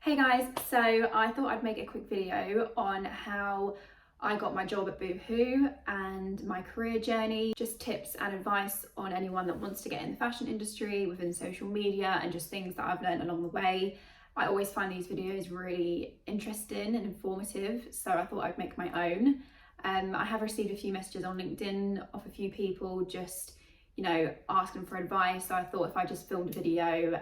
Hey guys, so I thought I'd make a quick video on how I got my job at Boohoo and my career journey, just tips and advice on anyone that wants to get in the fashion industry within social media and just things that I've learned along the way. I always find these videos really interesting and informative, so I thought I'd make my own. I have received a few messages on LinkedIn of a few people just, asking for advice, so I thought if I just filmed a video,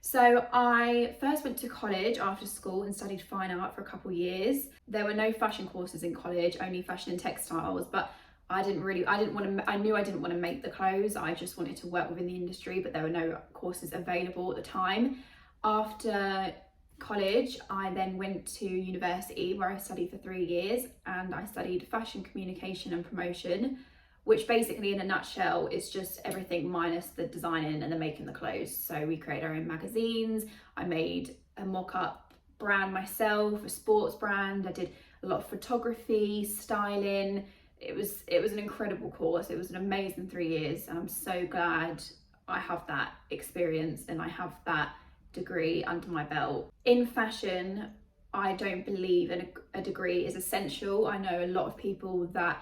So I first went to college after school and studied fine art for a couple of years. There were no fashion courses in college, only fashion and textiles, but I knew I didn't want to make the clothes. I just wanted to work within the industry, but there were no courses available at the time. After college, I then went to university where I studied for 3 years, and I studied fashion communication and promotion, which basically in a nutshell is just everything minus the designing and the making the clothes. So we created our own magazines. I made a mock-up brand myself, a sports brand. I did a lot of photography, styling. It was an incredible course. It was an amazing 3 years, and I'm so glad I have that experience and I have that degree under my belt. In fashion, I don't believe a degree is essential. I know a lot of people that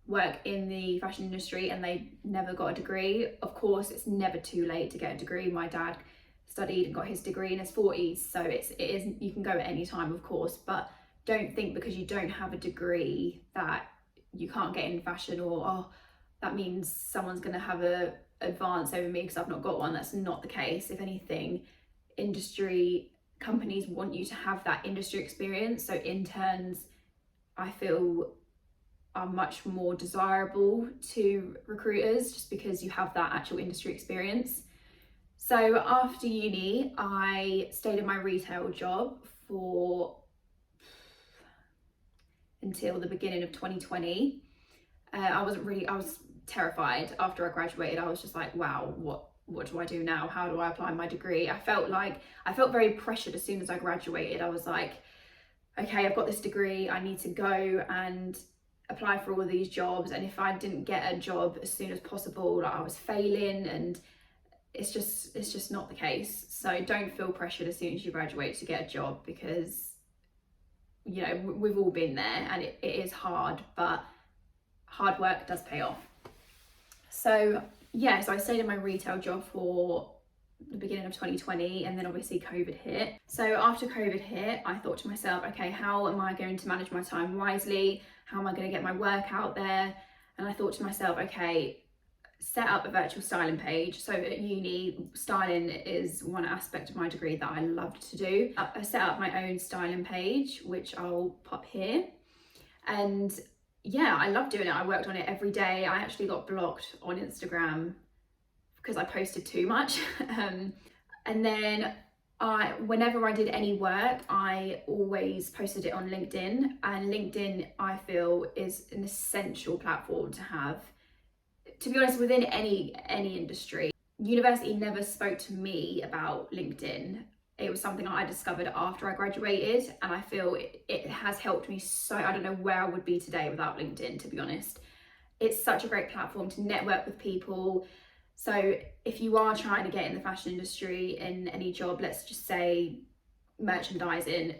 work in the fashion industry and they never got a degree. Of course, it's never too late to get a degree. My dad studied and got his degree in his 40s, so it is you can go at any time, of course, but don't think because you don't have a degree that you can't get in fashion, or that means someone's going to have a advance over me because I've not got one. That's not the case. If anything, industry companies want you to have that industry experience, so interns, I feel, are much more desirable to recruiters just because you have that actual industry experience. So after uni, I stayed in my retail job for until the beginning of 2020. I was terrified after I graduated. I was just like, wow, what do I do now? How do I apply my degree? I felt very pressured as soon as I graduated. I was like, okay, I've got this degree, I need to go and apply for all of these jobs, and if I didn't get a job as soon as possible, like, I was failing, and it's just not the case. So don't feel pressured as soon as you graduate to get a job, because we've all been there, and it is hard, but hard work does pay off. So I stayed in my retail job for the beginning of 2020, and then obviously COVID hit. So after COVID hit, I thought to myself, okay, how am I going to manage my time wisely? How am I going to get my work out there? And I thought to myself, okay, set up a virtual styling page. So at uni, styling is one aspect of my degree that I loved to do. I set up my own styling page, which I'll pop here. And yeah, I love doing it. I worked on it every day. I actually got blocked on Instagram because I posted too much. And then whenever I did any work, I always posted it on LinkedIn, and LinkedIn, I feel, is an essential platform to have, to be honest, within any industry. University never spoke to me about LinkedIn. It was something I discovered after I graduated, and I feel it has helped me so. I don't know where I would be today without LinkedIn, to be honest. It's such a great platform to network with people. So if you are trying to get in the fashion industry in any job, let's just say merchandising,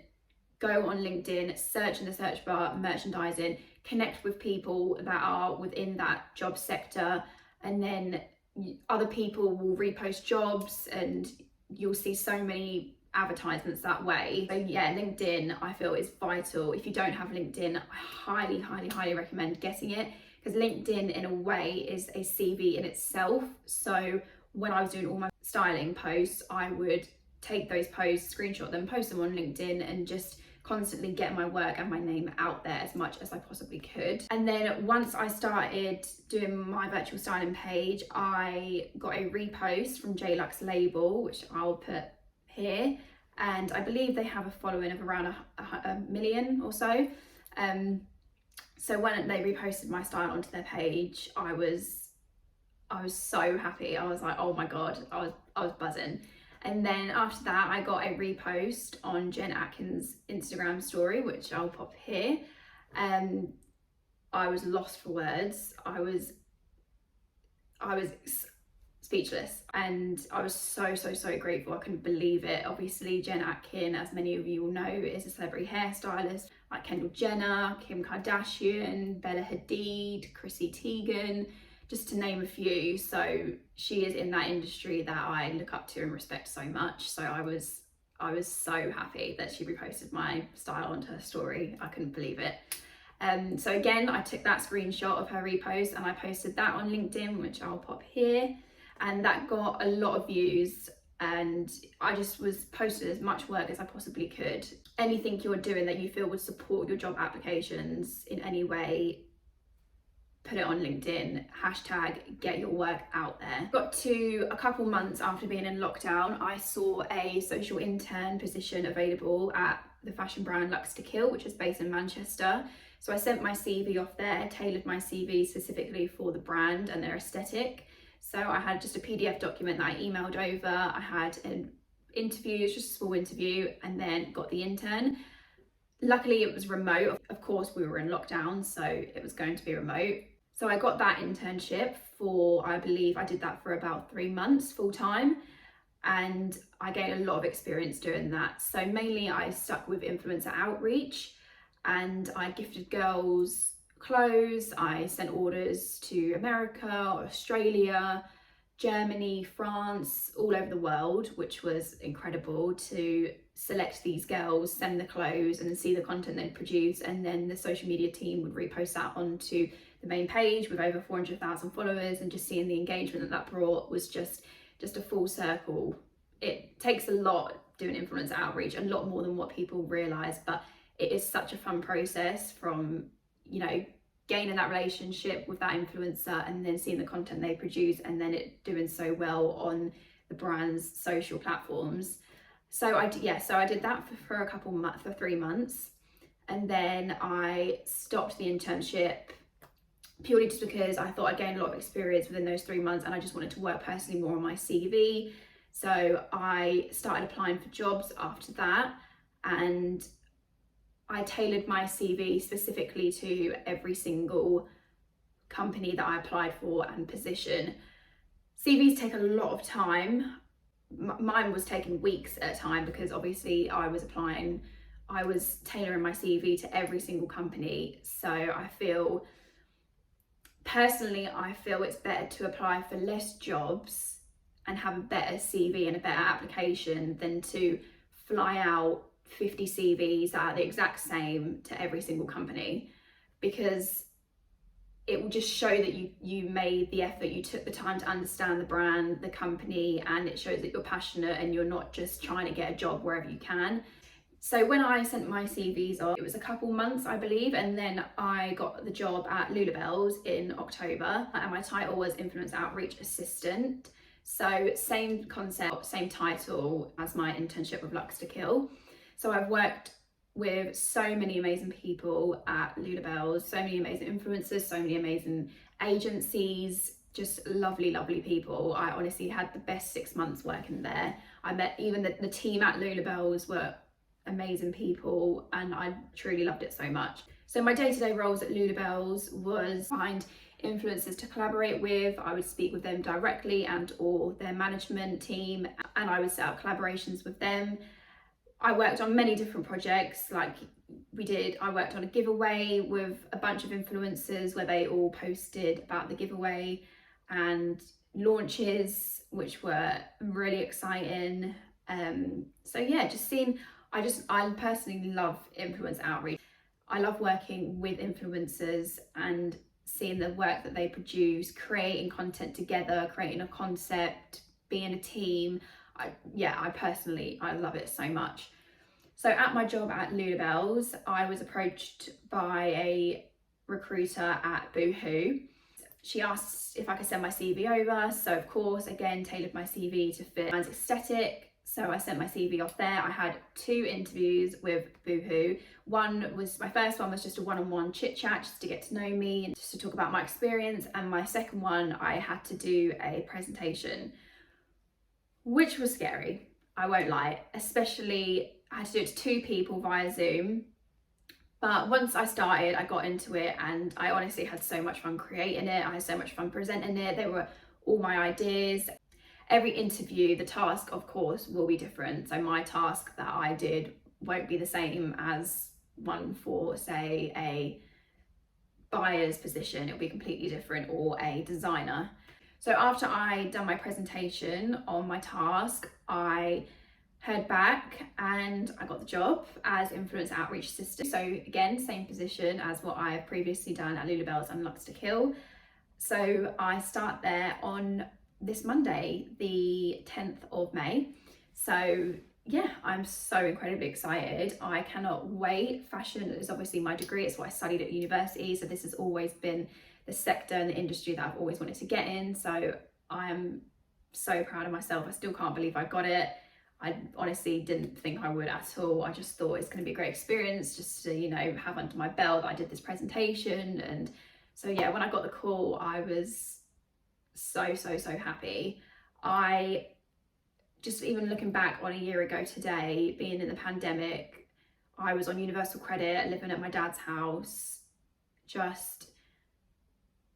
go on LinkedIn, search in the search bar merchandising, connect with people that are within that job sector, and then other people will repost jobs and you'll see so many advertisements that way. So yeah, LinkedIn, I feel, is vital. If you don't have LinkedIn, I highly, highly, highly recommend getting it, because LinkedIn in a way is a CV in itself. So when I was doing all my styling posts, I would take those posts, screenshot them, post them on LinkedIn, and just constantly get my work and my name out there as much as I possibly could. And then once I started doing my virtual styling page, I got a repost from Luxetokill, which I'll put here, and I believe they have a following of around a million or so. So when they reposted my style onto their page, I was so happy. I was like, oh my god, I was buzzing. And then after that, I got a repost on Jen Atkins' Instagram story, which I'll pop here. I was lost for words. I was speechless. And I was so grateful. I couldn't believe it. Obviously, Jen Atkin, as many of you will know, is a celebrity hairstylist, like Kendall Jenner, Kim Kardashian, Bella Hadid, Chrissy Teigen, just to name a few. So she is in that industry that I look up to and respect so much. So I was so happy that she reposted my style onto her story. I couldn't believe it. So again, I took that screenshot of her repost and I posted that on LinkedIn, which I'll pop here, and that got a lot of views. And I just was posting as much work as I possibly could. Anything you're doing that you feel would support your job applications in any way, put it on LinkedIn, hashtag get your work out there. Got to a couple months after being in lockdown, I saw a social intern position available at the fashion brand Luxetokill, which is based in Manchester. So I sent my CV off there, tailored my CV specifically for the brand and their aesthetic. So I had just a PDF document that I emailed over. I had an interview, just a small interview, and then got the intern. Luckily it was remote. Of course we were in lockdown, so it was going to be remote. So I got that internship for, I believe I did that for about 3 months full time, and I gained a lot of experience doing that. So mainly I stuck with influencer outreach, and I gifted girls clothes. I sent orders to America, Australia, Germany, France, all over the world, which was incredible to select these girls, send the clothes and then see the content they'd produce, and then the social media team would repost that onto the main page with over 400,000 followers, and just seeing the engagement that brought was just a full circle. It takes a lot doing influencer outreach, a lot more than what people realise, but it is such a fun process from, you know, gaining that relationship with that influencer and then seeing the content they produce and then it doing so well on the brand's social platforms. So I did that for a couple months, for 3 months, and then I stopped the internship purely just because I thought I gained a lot of experience within those 3 months and I just wanted to work personally more on my CV. So I started applying for jobs after that, and I tailored my CV specifically to every single company that I applied for and position. CVs take a lot of time. Mine was taking weeks at a time because obviously I was tailoring my CV to every single company. So I feel it's better to apply for less jobs and have a better CV and a better application than to fly out 50 CVs that are the exact same to every single company, because it will just show that you made the effort, you took the time to understand the brand, the company, and it shows that you're passionate and you're not just trying to get a job wherever you can. So when I sent my CVs off, it was a couple months, I believe, and then I got the job at LullaBellz in October, and my title was Influence Outreach Assistant. So same concept, same title as my internship with Luxetokill. So I've worked with so many amazing people at LullaBellz, so many amazing influencers, so many amazing agencies, just lovely people. I honestly had the best 6 months working there. I met even the team at LullaBellz were amazing people, and I truly loved it so much. So my day-to-day roles at LullaBellz was find influencers to collaborate with. I would speak with them directly and or their management team, and I would set up collaborations with them. I worked on many different projects, I worked on a giveaway with a bunch of influencers where they all posted about the giveaway, and launches which were really exciting. So yeah, I personally love influence outreach. I love working with influencers and seeing the work that they produce, creating content together, creating a concept, being a team. I love it so much. So at my job at LullaBellz, I was approached by a recruiter at Boohoo. She asked if I could send my CV over. So of course, again, tailored my CV to fit my aesthetic. So I sent my CV off there. I had 2 interviews with Boohoo. My first one was just a one-on-one chit chat, just to get to know me and just to talk about my experience. And my second one, I had to do a presentation, which was scary, I won't lie. Especially, I had to do it to 2 people via Zoom. But once I started, I got into it and I honestly had so much fun creating it. I had so much fun presenting it. They were all my ideas. Every interview, the task of course will be different. So my task that I did won't be the same as one for, say, a buyer's position. It'll be completely different, or a designer. So after I done my presentation on my task, I heard back and I got the job as influence outreach assistant. So again, same position as what I have previously done at LullaBellz and Luxetokill. So I start there on this Monday, the 10th of May. So yeah, I'm so incredibly excited. I cannot wait. Fashion is obviously my degree. It's what I studied at university. So this has always been the sector and the industry that I've always wanted to get in. So I am so proud of myself. I still can't believe I got it. I honestly didn't think I would at all. I just thought it's going to be a great experience just to, you know, have under my belt that I did this presentation. And so yeah, when I got the call, I was so happy. I just, even looking back on a year ago today, being in the pandemic, I was on universal credit, living at my dad's house, just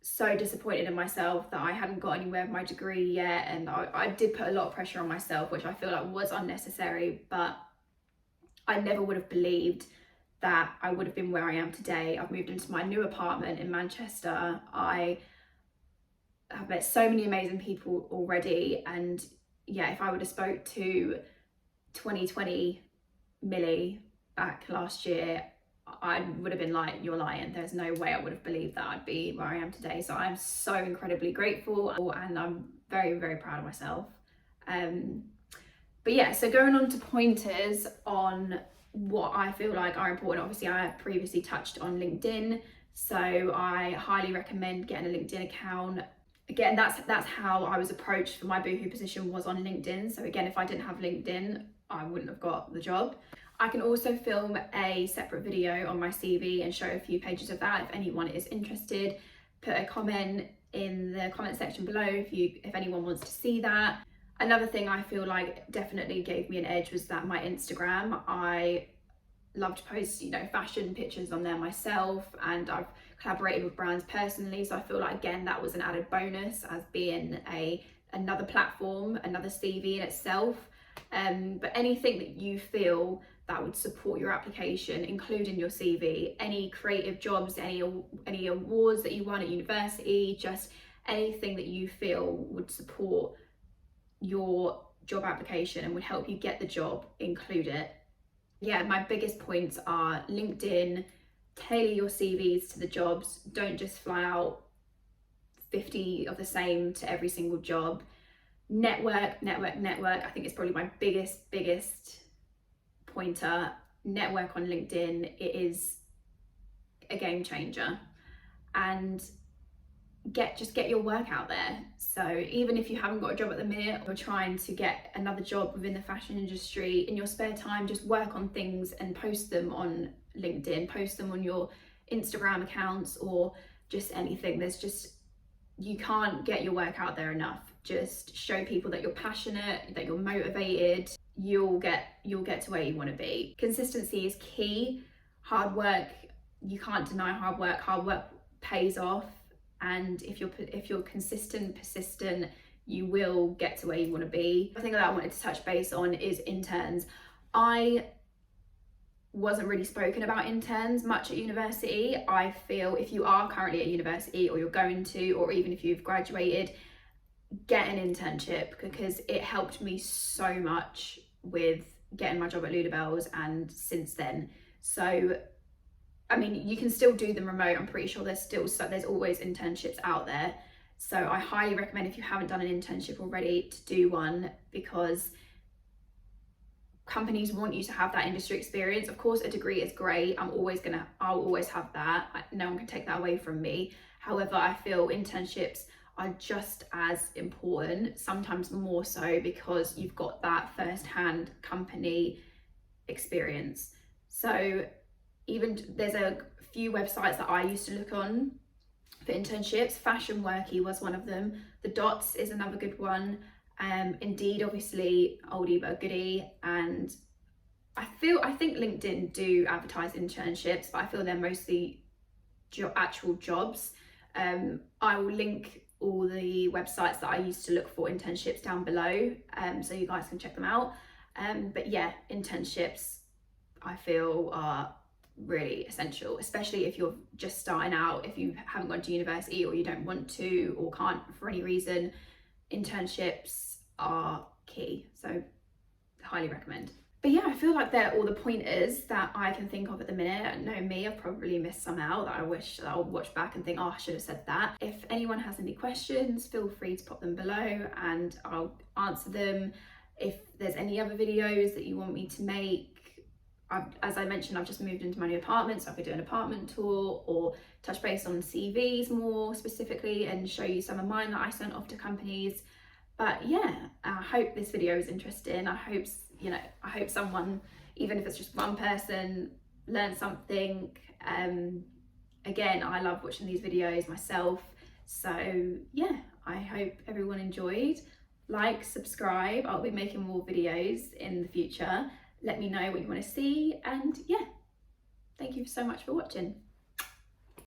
so disappointed in myself that I hadn't got anywhere with my degree yet. And I did put a lot of pressure on myself, which I feel like was unnecessary, but I never would have believed that I would have been where I am today. I've moved into my new apartment in Manchester. I have met so many amazing people already, and yeah, if I would have spoke to 2020 Millie back last year, I would have been like, you're lying. There's no way I would have believed that I'd be where I am today. So I'm so incredibly grateful, and I'm very proud of myself. But yeah, so going on to pointers on what I feel like are important. Obviously I have previously touched on LinkedIn, so I highly recommend getting a LinkedIn account. Again, that's how I was approached for my Boohoo position, was on LinkedIn. So again, if I didn't have LinkedIn, I wouldn't have got the job. I can also film a separate video on my CV and show a few pages of that if anyone is interested. Put a comment in the comment section below if anyone wants to see that. Another thing I feel like definitely gave me an edge was that my Instagram, I love to post, you know, fashion pictures on there myself, and I've collaborated with brands personally. So I feel like, again, that was an added bonus as being another platform, another CV in itself. But anything that you feel that would support your application, including your CV, any creative jobs, any awards that you won at university, just anything that you feel would support your job application and would help you get the job, include it. Yeah, my biggest points are LinkedIn, tailor your CVs to the jobs. Don't just fly out 50 of the same to every single job. Network. I think it's probably my biggest pointer. Network on LinkedIn. It is a game changer. And just get your work out there. So even if you haven't got a job at the minute, or trying to get another job within the fashion industry, in your spare time, just work on things and post them on LinkedIn, post them on your Instagram accounts, or just anything. You can't get your work out there enough. Just show people that you're passionate, that you're motivated. You'll get to where you want to be. Consistency is key. Hard work, you can't deny hard work. Hard work pays off. And if you're consistent, persistent, you will get to where you want to be. The thing that I wanted to touch base on is interns. I wasn't really spoken about interns much at university. I feel if you are currently at university, or you're going to, or even if you've graduated, get an internship, because it helped me so much with getting my job at Lulabelles and since then. So I mean, you can still do them remote. I'm pretty sure there's always internships out there. So I highly recommend, if you haven't done an internship already, to do one, because companies want you to have that industry experience. Of course, a degree is great. I'll always have that. No one can take that away from me. However, I feel internships are just as important, sometimes more so, because you've got that first-hand company experience. So even there's a few websites that I used to look on for internships. Fashion Worky was one of them. The Dots is another good one. Indeed, obviously, oldie but a goodie. And I think LinkedIn do advertise internships, but I feel they're mostly actual jobs. I will link all the websites that I used to look for internships down below, so you guys can check them out. But yeah, internships I feel are really essential, especially if you're just starting out, if you haven't gone to university or you don't want to or can't for any reason. Internships are key, so highly recommend. But yeah, I feel like they're all the pointers that I can think of at the minute. I know me, I've probably missed some out that I wish that I'll watch back and think, oh, I should have said that. If anyone has any questions, feel free to pop them below and I'll answer them. If there's any other videos that you want me to make, as I mentioned, I've just moved into my new apartment, so I could do an apartment tour or touch base on CVs more specifically and show you some of mine that I sent off to companies. But yeah, I hope this video is interesting. I hope, you know, I hope someone, even if it's just one person, learned something. Again, I love watching these videos myself. So yeah, I hope everyone enjoyed. Like, subscribe. I'll be making more videos in the future. Let me know what you want to see, and yeah, thank you so much for watching.